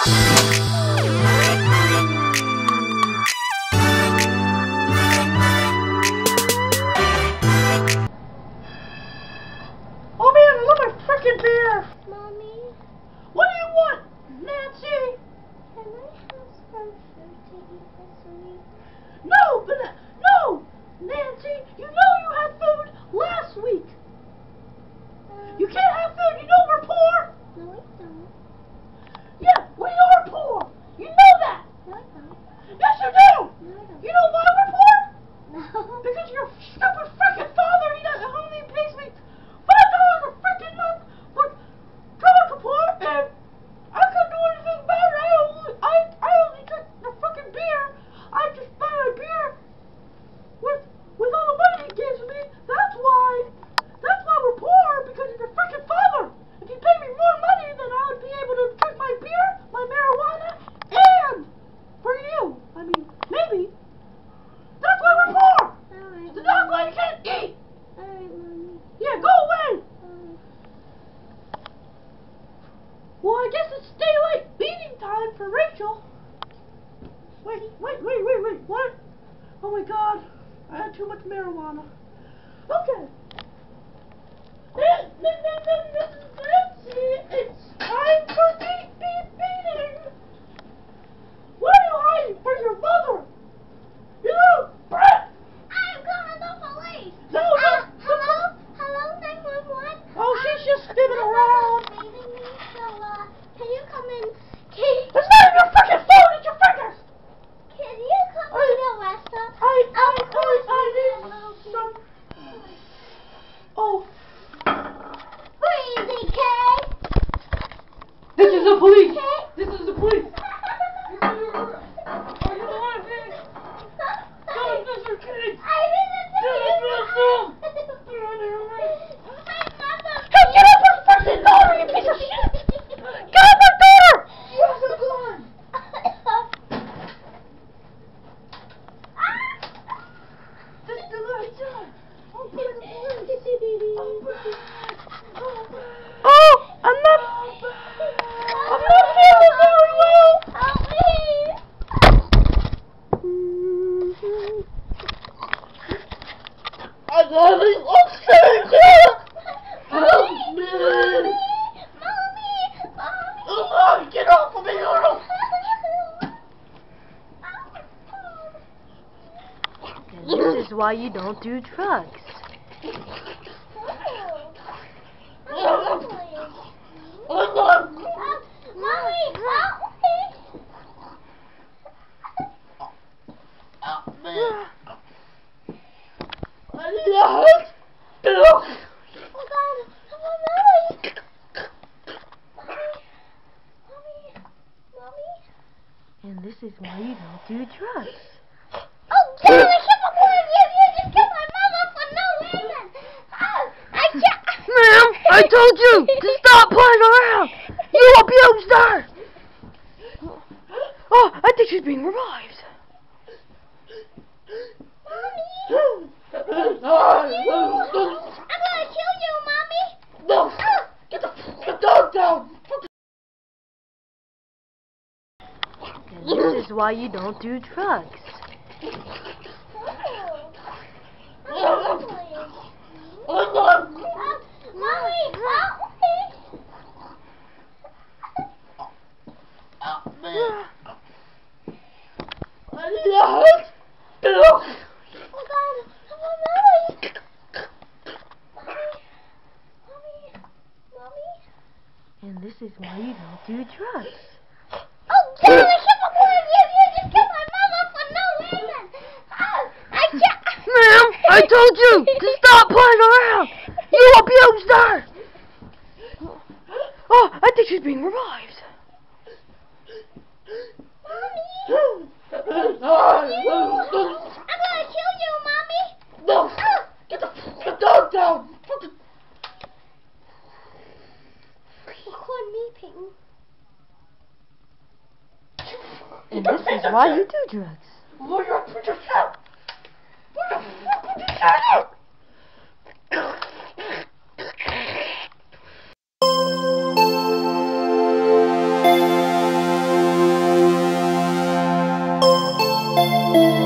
Oh man, I love my frickin' beer! Mommy, What do you want, Nancy? can I have some food to eat this week? No, no! Nancy, you know you had food last week! You can't have food, you know we're poor! No, I don't. Yeah, we are poor! You know that! No, I don't. Yes, you do! No, I don't. You know why we're poor? No. Because your stupid frickin' father, he only pays me $5 a frickin' month for child support, and I couldn't do anything about it. I only drink the frickin' beer. I just buy my beer with all the money he gives me. That's why we're poor, because of your frickin' father. If you pay me more money, then I would be able to drink my beer, my marijuana, and for you. I mean, maybe. That's why we're poor. Alright, So that's why you can't eat. Alright, Mommy. Yeah, go away. Well, I guess it's daylight beating time for Rachel. Wait, what? Oh my god, I had too much marijuana. Okay. It's time for beating. What are you hiding from your mother? You brat! I'm calling the police. No. Hello, 911. Oh, she's just spinning around. Beating me, so can you come in? It's not in your fucking phone, it's your fingers! Can you come in and arrest us? I need some... Oh. Freezy K. This is the police! K. This is the police! Are you the one thing? No, Mr. King! I didn't see Hey, get off her fucking daughter, you piece of shit! Get off her daughter! She has a gun! This is the last time! I'm putting the police! Oh, I'm not feeling very well! Help me! I'm having upset! Help me! Mommy! Oh, get off of me, girl! And this is why you don't do drugs. I need a hospital! And this is why you don't do drugs. Oh, God, I can't believe you just killed my mother for no reason. Oh, I can't. Ma'am, I told you to stop playing around. You abused her. Oh, I think she's being revived. Mommy. I'm gonna kill you, Mommy. No! Get the dog down! And this is why you don't do drugs. Mommy, help me. I need a hospital! Oh, God. Mommy. Mommy. And this is why you don't do drugs. Oh, God, I can't believe you just killed my mother for no reason. Oh, I can't. Ma'am, I told you to stop playing around. You abused her. Oh, I think she's being revived. Mommy. I'm gonna kill you, Mommy. No! Get the dog down! Record me, Peyton. And this is why you do drugs. Lawyer, put your shit! What the fuck would you say? Bye.